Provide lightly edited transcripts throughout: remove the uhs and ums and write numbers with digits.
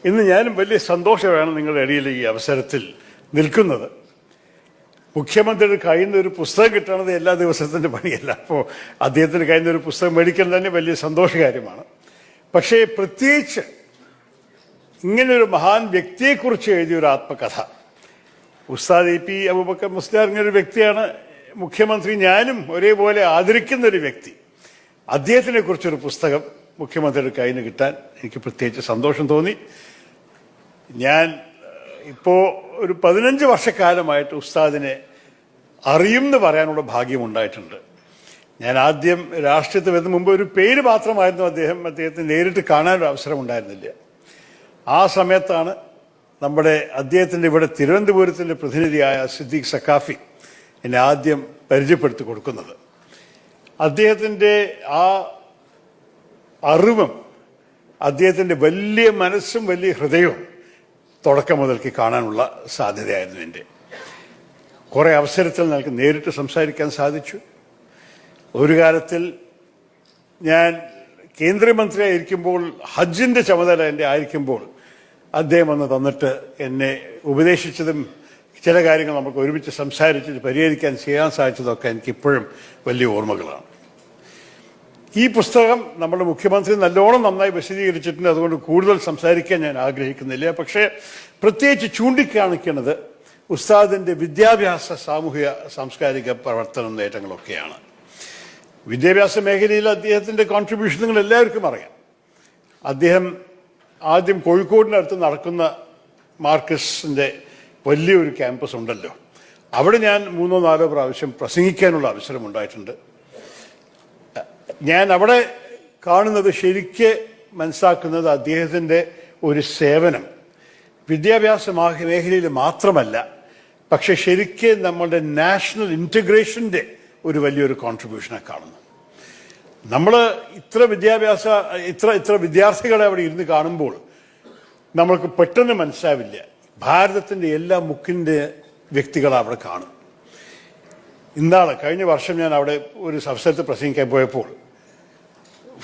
ഇന്ന് ഞാനും വലിയ സന്തോഷമാണ് നിങ്ങളുടെ ഇടയിൽ ഈ അവസരത്തിൽ നിൽക്കുന്നത്. മുഖ്യമന്ത്രിയുടെ കയ്യിൽ നിന്ന് ഒരു പുസ്തകം കിട്ടണത് എല്ലാ ദിവസത്തിൻ്റെ പണിയല്ല. അപ്പോൾ അദ്ദേഹത്തിൻ്റെ കയ്യിൽ നിന്ന് ഒരു പുസ്തകം മേടിക്കുന്നത് തന്നെ വലിയ സന്തോഷകാര്യമാണ്. പക്ഷേ പ്രത്യേകിച്ച് ഇങ്ങനൊരു മഹാൻ വ്യക്തിയെക്കുറിച്ച് എഴുതിയൊരു ആത്മകഥ, ഉസ്താദ് AP അബൂബക്കർ മുസ്ലിയാർ ഇങ്ങനൊരു വ്യക്തിയാണ്. മുഖ്യമന്ത്രി ഞാനും ഒരേപോലെ ആദരിക്കുന്നൊരു വ്യക്തി. അദ്ദേഹത്തിനെ കുറിച്ചൊരു പുസ്തകം മുഖ്യമന്ത്രിയുടെ കയ്യിൽ നിന്ന് കിട്ടാൻ എനിക്ക് പ്രത്യേകിച്ച് സന്തോഷം തോന്നി. ഞാൻ ഇപ്പോൾ ഒരു 15 വർഷക്കാലമായിട്ട് ഉസ്താദിനെ അറിയുമെന്ന് പറയാനുള്ള ഭാഗ്യമുണ്ടായിട്ടുണ്ട്. ഞാൻ ആദ്യം രാഷ്ട്രീയത്തിൽ വരുന്ന മുമ്പ് ഒരു പേര് മാത്രമായിരുന്നു അദ്ദേഹത്തെ നേരിട്ട് കാണാനൊരു അവസരം ഉണ്ടായിരുന്നില്ല. ആ സമയത്താണ് അദ്ദേഹത്തിൻ്റെ ഇവിടെ തിരുവനന്തപുരത്തിൻ്റെ പ്രതിനിധിയായ സിദ്ദീഖ് സക്കാഫി എന്നെ ആദ്യം പരിചയപ്പെടുത്തി കൊടുക്കുന്നത്. അദ്ദേഹത്തിൻ്റെ ആ അറിവും അദ്ദേഹത്തിൻ്റെ വലിയ മനസ്സും വലിയ ഹൃദയവും തുടക്കം മുതൽക്ക് കാണാനുള്ള സാധ്യതയായിരുന്നു എൻ്റെ. കുറേ അവസരത്തിൽ നമുക്ക് നേരിട്ട് സംസാരിക്കാൻ സാധിച്ചു. ഒരു കാലത്തിൽ ഞാൻ കേന്ദ്രമന്ത്രിയായിരിക്കുമ്പോൾ ഹജ്ജിൻ്റെ ചുമതല എൻ്റെ ആയിരിക്കുമ്പോൾ അദ്ദേഹം വന്ന് തന്നിട്ട് എന്നെ ഉപദേശിച്ചതും ചില കാര്യങ്ങൾ നമുക്ക് ഒരുമിച്ച് സംസാരിച്ചിട്ട് പരിഹരിക്കാൻ ചെയ്യാൻ സാധിച്ചതൊക്കെ എനിക്കിപ്പോഴും വലിയ ഓർമ്മകളാണ്. ഈ പുസ്തകം നമ്മുടെ മുഖ്യമന്ത്രി നന്നായി വിശദീകരിച്ചിട്ടുണ്ട്. അതുകൊണ്ട് കൂടുതൽ സംസാരിക്കാൻ ഞാൻ ആഗ്രഹിക്കുന്നില്ല. പക്ഷേ പ്രത്യേകിച്ച് ചൂണ്ടിക്കാണിക്കുന്നത് ഉസ്താദിൻ്റെ വിദ്യാഭ്യാസ സാമൂഹിക സാംസ്കാരിക പ്രവർത്തന നേട്ടങ്ങളൊക്കെയാണ്. വിദ്യാഭ്യാസ മേഖലയിൽ അദ്ദേഹത്തിൻ്റെ കോൺട്രിബ്യൂഷൻ നിങ്ങൾ എല്ലാവർക്കും അറിയാം. അദ്ദേഹം ആദ്യം കോഴിക്കോടിനടുത്ത് നടക്കുന്ന മാർക്കസിൻ്റെ വലിയൊരു ക്യാമ്പസ് ഉണ്ടല്ലോ, അവിടെ ഞാൻ 3-4 പ്രാവശ്യം പ്രസംഗിക്കാനുള്ള അവസരം ഉണ്ടായിട്ടുണ്ട്. ഞാൻ അവിടെ കാണുന്നത്, ശരിക്ക് മനസ്സിലാക്കുന്നത് അദ്ദേഹത്തിൻ്റെ ഒരു സേവനം വിദ്യാഭ്യാസ മേഖലയിൽ മാത്രമല്ല, പക്ഷെ ശരിക്ക് നമ്മളുടെ നാഷണൽ ഇൻറ്റഗ്രേഷൻ്റെ ഒരു വലിയൊരു കോൺട്രിബ്യൂഷനെ കാണുന്നു. നമ്മൾ ഇത്ര വിദ്യാർത്ഥികളെ അവിടെ ഇരുന്ന് കാണുമ്പോൾ നമ്മൾക്ക് പെട്ടെന്ന് മനസ്സിലാവില്ല ഭാരതത്തിൻ്റെ എല്ലാ മുക്കിൻ്റെ വ്യക്തികളെ അവിടെ കാണും. കഴിഞ്ഞ വർഷം ഞാൻ അവിടെ ഒരു അവസരത്തിൽ പ്രസംഗിക്കാൻ പോയപ്പോൾ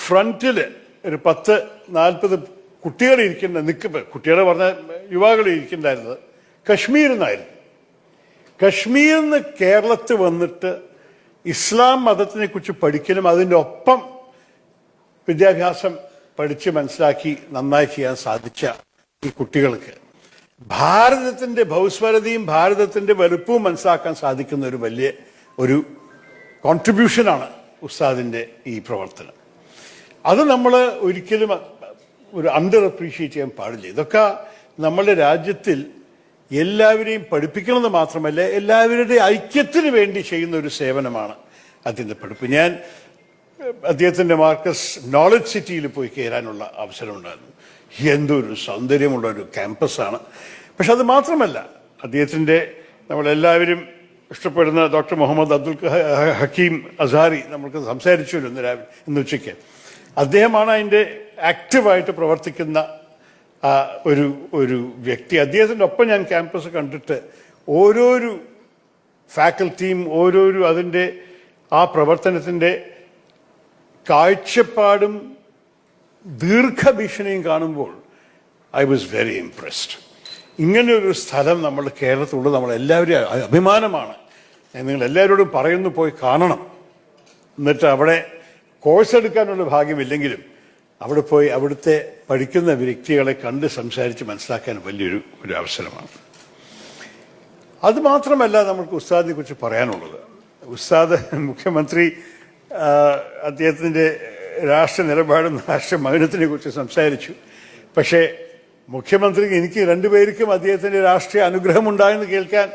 ഫ്രണ്ടിൽ ഒരു 10-40 കുട്ടികൾ കുട്ടികളെ പറഞ്ഞ യുവാക്കൾ ഇരിക്കുന്നുണ്ടായിരുന്നത് കശ്മീരിൽ നിന്നായിരുന്നു. കശ്മീരിൽ നിന്ന് കേരളത്തിൽ വന്നിട്ട് ഇസ്ലാം മതത്തിനെ കുറിച്ച് പഠിക്കലും അതിൻ്റെ ഒപ്പം വിദ്യാഭ്യാസം പഠിച്ച് മനസ്സിലാക്കി നന്നായി ചെയ്യാൻ സാധിച്ച ഈ കുട്ടികൾക്ക് ഭാരതത്തിൻ്റെ ഭൗസ്വരതയും ഭാരതത്തിൻ്റെ വലുപ്പവും മനസ്സിലാക്കാൻ സാധിക്കുന്ന ഒരു വലിയ ഒരു കോൺട്രിബ്യൂഷനാണ് ഉസ്താദിൻ്റെ ഈ പ്രവർത്തനം. അത് നമ്മൾ ഒരിക്കലും ഒരു അണ്ടർ അപ്രീഷിയേറ്റ് ചെയ്യാൻ പാടില്ല. ഇതൊക്കെ നമ്മുടെ രാജ്യത്തിൽ എല്ലാവരെയും പഠിപ്പിക്കണമെന്ന് മാത്രമല്ല, എല്ലാവരുടെ ഐക്യത്തിന് വേണ്ടി ചെയ്യുന്ന ഒരു സേവനമാണ് അതിൻ്റെ പഠിപ്പ്. ഞാൻ അദ്ദേഹത്തിൻ്റെ മാർക്കസ് നോളജ് സിറ്റിയിൽ പോയി കയറാനുള്ള അവസരം ഉണ്ടായിരുന്നു. എന്തൊരു സൗന്ദര്യമുള്ള ഒരു ക്യാമ്പസാണ്. പക്ഷെ അത് മാത്രമല്ല, അദ്ദേഹത്തിൻ്റെ നമ്മളെല്ലാവരും ഇഷ്ടപ്പെടുന്ന ഡോക്ടർ മുഹമ്മദ് അബ്ദുൽ ഹക്കീം അസാരി നമ്മൾക്ക് സംസാരിച്ചല്ലോ ഇന്ന് ഉച്ചയ്ക്ക്. അദ്ദേഹമാണ് അതിൻ്റെ ആക്റ്റീവായിട്ട് പ്രവർത്തിക്കുന്ന ഒരു വ്യക്തി. അദ്ദേഹത്തിൻ്റെ ഒപ്പം ഞാൻ ക്യാമ്പസ് കണ്ടിട്ട് ഓരോരു ഫാക്കൽറ്റിയും അതിൻ്റെ ആ പ്രവർത്തനത്തിൻ്റെ കാഴ്ചപ്പാടും ദീർഘവീക്ഷണയും കാണുമ്പോൾ ഐ വാസ് വെരി ഇംപ്രസ്ഡ്. ഇങ്ങനെയൊരു സ്ഥലം നമ്മുടെ കേരളത്തിലുള്ളത് നമ്മളെല്ലാവരും അഭിമാനമാണ്. നിങ്ങൾ എല്ലാവരോടും പറയുന്നു, പോയി കാണണം. എന്നിട്ട് അവിടെ കോഴ്സ് എടുക്കാനുള്ള ഭാഗ്യമില്ലെങ്കിലും അവിടെ പോയി അവിടുത്തെ പഠിക്കുന്ന വ്യക്തികളെ കണ്ട് സംസാരിച്ച് മനസ്സിലാക്കാൻ വലിയൊരു അവസരമാണ്. അത് മാത്രമല്ല നമുക്ക് ഉസ്താദിനെ കുറിച്ച് പറയാനുള്ളത്. ഉസ്താദ് മുഖ്യമന്ത്രി അദ്ദേഹത്തിൻ്റെ രാഷ്ട്രീയ നിലപാടും രാഷ്ട്രീയ മൗനത്തിനെ കുറിച്ച് സംസാരിച്ചു. പക്ഷേ മുഖ്യമന്ത്രിക്ക് എനിക്ക് രണ്ടുപേർക്കും അദ്ദേഹത്തിൻ്റെ രാഷ്ട്രീയ അനുഗ്രഹമുണ്ടായെന്ന് കേൾക്കാൻ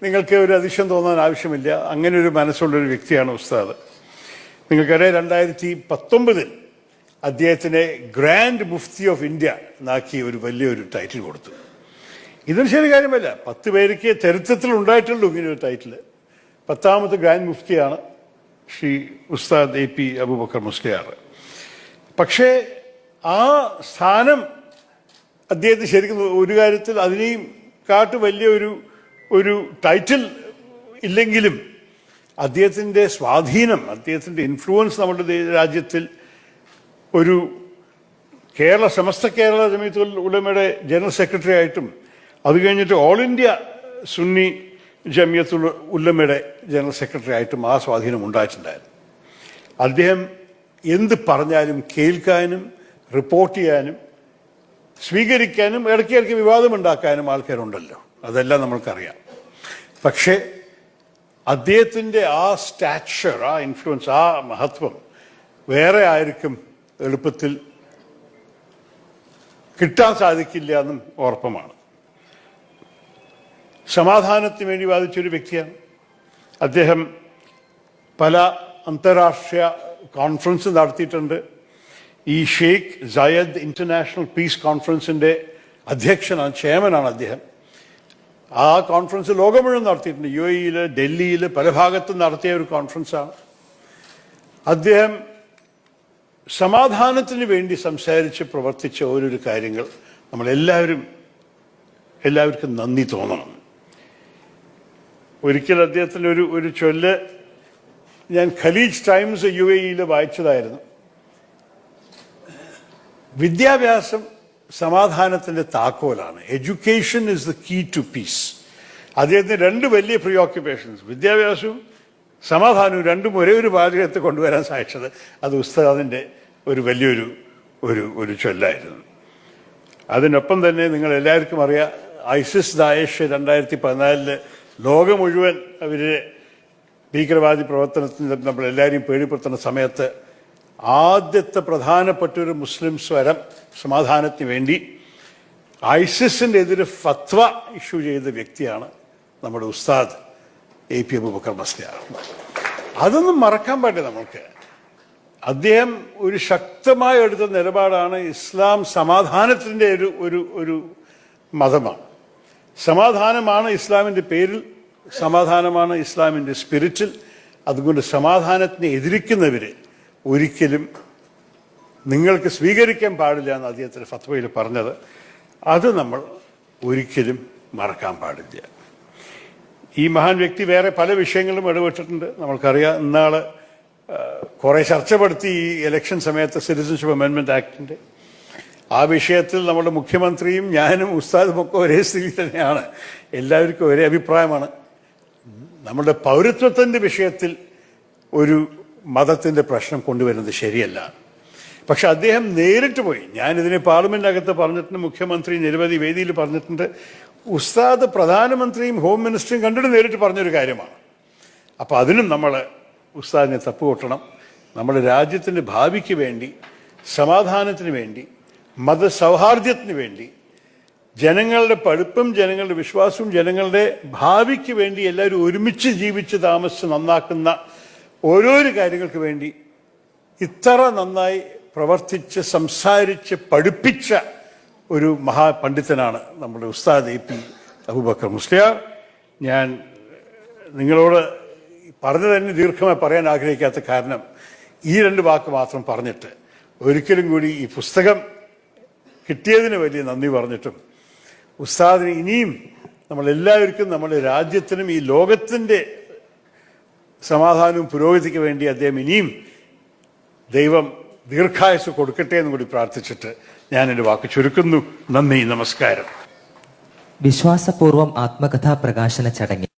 നിങ്ങൾക്ക് ഒരു അതിശയം തോന്നാൻ ആവശ്യമില്ല. അങ്ങനെ ഒരു മനസ്സുള്ളൊരു വ്യക്തിയാണ് ഉസ്താദ്. നിങ്ങൾക്കറിയാം, 2019 അദ്ദേഹത്തിന് ഗ്രാൻഡ് മുഫ്തി ഓഫ് ഇന്ത്യ എന്നാക്കി ഒരു വലിയൊരു ടൈറ്റിൽ കൊടുത്തു. ഇതൊരു ശരി കാര്യമല്ല. 10 പേർക്ക് ചരിത്രത്തിൽ ഉണ്ടായിട്ടുള്ളൂ ഇങ്ങനെയൊരു ടൈറ്റിൽ. 10ാമത്തെ ഗ്രാൻഡ് മുഫ്തിയാണ് ശ്രീ ഉസ്താദ് AP അബൂബക്കർ മുസ്ലിയാർ. പക്ഷേ ആ സ്ഥാനം അദ്ദേഹത്തിന് ശരിക്കും ഒരു കാര്യത്തിൽ അതിനെയും വലിയ ഒരു ടൈറ്റിൽ ഇല്ലെങ്കിലും അദ്ദേഹത്തിൻ്റെ സ്വാധീനം, അദ്ദേഹത്തിൻ്റെ ഇൻഫ്ലുവൻസ് നമ്മുടെ രാജ്യത്തിൽ ഒരു സമസ്ത കേരള ജമീയത്തുൽ ഉലമയുടെ ജനറൽ സെക്രട്ടറി ആയിട്ടും അത് കഴിഞ്ഞിട്ട് ഓൾ ഇന്ത്യ സുന്നി ജമിയത്തുൽ ഉലമയുടെ ജനറൽ സെക്രട്ടറി ആയിട്ടും ആ സ്വാധീനം ഉണ്ടായിട്ടുണ്ടായിരുന്നു. അദ്ദേഹം എന്ത് പറഞ്ഞാലും കേൾക്കാനും റിപ്പോർട്ട് ചെയ്യാനും സ്വീകരിക്കാനും ഇടയ്ക്കിടയ്ക്ക് വിവാദമുണ്ടാക്കാനും ആൾക്കാരുണ്ടല്ലോ, അതെല്ലാം നമ്മൾക്കറിയാം. പക്ഷേ അദ്ദേഹത്തിൻ്റെ ആ സ്റ്റാച്ചർ, ആ ഇൻഫ്ലുവൻസ്, ആ മഹത്വം വേറെ ആർക്കും എളുപ്പത്തിൽ കിട്ടാൻ സാധിക്കില്ല എന്നും ഉറപ്പമാണ്. സമാധാനത്തിന് വേണ്ടി വാദിച്ചൊരു വ്യക്തിയാണ് അദ്ദേഹം. പല അന്താരാഷ്ട്രീയ കോൺഫറൻസ് നടത്തിയിട്ടുണ്ട്. ഈ ഷെയ്ഖ് സയദ് ഇന്റർനാഷണൽ പീസ് കോൺഫറൻസിൻ്റെ അധ്യക്ഷനാണ്, ചെയർമാനാണ് അദ്ദേഹം. ആ കോൺഫറൻസ് ലോകം മുഴുവൻ നടത്തിയിട്ടുണ്ട്. UAE-യിൽ, ഡൽഹിയിൽ, പല ഭാഗത്തും നടത്തിയ ഒരു കോൺഫറൻസാണ്. അദ്ദേഹം സമാധാനത്തിന് വേണ്ടി സംസാരിച്ച് പ്രവർത്തിച്ച ഓരോരോ കാര്യങ്ങൾ എല്ലാവർക്കും നന്ദി തോന്നണം. ഒരിക്കൽ അദ്ദേഹത്തിൻ്റെ ഒരു ചൊല്ല് ഞാൻ ഖലീജ് ടൈംസ് UAE-യിൽ വായിച്ചതായിരുന്നു. വിദ്യാഭ്യാസം സമാധാനത്തിൻ്റെ താക്കോലാണ്. Education is the key to peace. അദ്ദേഹത്തിന് രണ്ട് വലിയ പ്രിയോക്യുപ്പേഷൻസ്, വിദ്യാഭ്യാസവും സമാധാനവും രണ്ടും ഒരേ ഒരു പാചകത്തെ കൊണ്ടുവരാൻ സാധിച്ചത് അത് ഉസ്താദിൻ്റെ ഒരു വലിയൊരു ഒരു ചൊല്ലായിരുന്നു. അതിനൊപ്പം തന്നെ നിങ്ങൾ എല്ലാവർക്കും അറിയാം, ഐസിസ് ദായഷ് 2014 ലോകം മുഴുവൻ അവരെ ഭീകരവാദി പ്രവർത്തനത്തിന് നമ്മളെല്ലാവരെയും പേടിപ്പെടുത്തുന്ന സമയത്ത് ആദ്യത്തെ പ്രധാനപ്പെട്ട ഒരു മുസ്ലിം സ്വരം സമാധാനത്തിന് വേണ്ടി ഐസിസിൻ്റെ എതിരെ ഫത്വ ഇഷ്യൂ ചെയ്ത വ്യക്തിയാണ് നമ്മുടെ ഉസ്താദ് AP അബൂബക്കർ മുസ്ലിയാർ. അതൊന്നും മറക്കാൻ പാടില്ല നമുക്ക്. അദ്ദേഹം ഒരു ശക്തമായി എടുത്ത നിലപാടാണ് ഇസ്ലാം സമാധാനത്തിൻ്റെ ഒരു മതമാണ്. സമാധാനമാണ് ഇസ്ലാമിൻ്റെ പേരിൽ, സമാധാനമാണ് ഇസ്ലാമിൻ്റെ സ്പിരിറ്റിൽ. അതുകൊണ്ട് സമാധാനത്തിനെ എതിരിക്കുന്നവർ ഒരിക്കലും നിങ്ങൾക്ക് സ്വീകരിക്കാൻ പാടില്ല എന്ന് അദ്ദേഹത്തിൻ്റെ ഫത്വയിൽ പറഞ്ഞത്. അത് നമ്മൾ ഒരിക്കലും മറക്കാൻ പാടില്ല. ഈ മഹാൻ വ്യക്തി വേറെ പല വിഷയങ്ങളിലും ഇടപെട്ടിട്ടുണ്ട്. നമ്മൾക്കറിയാം, ഇന്നാൾ കുറേ ചർച്ചപ്പെടുത്തി ഈ ഇലക്ഷൻ സമയത്ത് സിറ്റിസൺഷിപ്പ് അമെൻമെൻറ്റ് ആക്ടിൻ്റെ ആ വിഷയത്തിൽ നമ്മുടെ മുഖ്യമന്ത്രിയും ഞാനും ഉസ്താദും ഒക്കെ ഒരേ സ്ഥിതി തന്നെയാണ്. എല്ലാവർക്കും ഒരേ അഭിപ്രായമാണ്. നമ്മുടെ പൗരത്വത്തിൻ്റെ വിഷയത്തിൽ ഒരു മതത്തിൻ്റെ പ്രശ്നം കൊണ്ടുവരുന്നത് ശരിയല്ല. പക്ഷെ അദ്ദേഹം നേരിട്ട് പോയി, ഞാനിതിനെ പാർലമെൻറ്റിനകത്ത് പറഞ്ഞിട്ടുണ്ട്, മുഖ്യമന്ത്രി നിരവധി വേദിയിൽ പറഞ്ഞിട്ടുണ്ട്, ഉസ്താദ് പ്രധാനമന്ത്രിയും ഹോം മിനിസ്റ്ററും കണ്ടിട്ട് നേരിട്ട് പറഞ്ഞൊരു കാര്യമാണ്. അപ്പോൾ അതിനും നമ്മൾ ഉസ്താദിനെ തപ്പുകൊട്ടണം. നമ്മുടെ രാജ്യത്തിൻ്റെ ഭാവിക്ക് വേണ്ടി, സമാധാനത്തിന് വേണ്ടി, മതസൗഹാർദ്ദത്തിന് വേണ്ടി, ജനങ്ങളുടെ പഠിപ്പും ജനങ്ങളുടെ വിശ്വാസവും ജനങ്ങളുടെ ഭാവിക്ക് വേണ്ടി എല്ലാവരും ഒരുമിച്ച് ജീവിച്ച് താമസിച്ച് നന്നാക്കുന്ന ഓരോരോ കാര്യങ്ങൾക്ക് വേണ്ടി ഇത്ര നന്നായി പ്രവർത്തിച്ച് സംസാരിച്ച് പഠിപ്പിച്ച ഒരു മഹാപണ്ഡിതനാണ് നമ്മുടെ ഉസ്താദ് AP അബൂബക്കർ മുസ്ലിയാർ. ഞാൻ നിങ്ങളോട് പറഞ്ഞു തന്നെ ദീർഘമായി പറയാൻ ആഗ്രഹിക്കാത്ത കാരണം ഈ രണ്ട് വാക്ക് മാത്രം പറഞ്ഞിട്ട് ഒരിക്കലും കൂടി ഈ പുസ്തകം കിട്ടിയതിന് വലിയ നന്ദി പറഞ്ഞിട്ടും ഉസ്താദിന് ഇനിയും നമ്മളെല്ലാവർക്കും നമ്മുടെ രാജ്യത്തിനും ഈ ലോകത്തിൻ്റെ സമാധാനവും പുരോഗതിക്ക് വേണ്ടി അദ്ദേഹം ഇനിയും ദൈവം ദീർഘായുസ് കൊടുക്കട്ടെ എന്ന് കൂടി പ്രാർത്ഥിച്ചിട്ട് ഞാൻ എൻ്റെ വാക്ക് ചുരുക്കുന്നു. നന്ദി, നമസ്കാരം. വിശ്വാസപൂർവം ആത്മകഥാ പ്രകാശന ചടങ്ങിൽ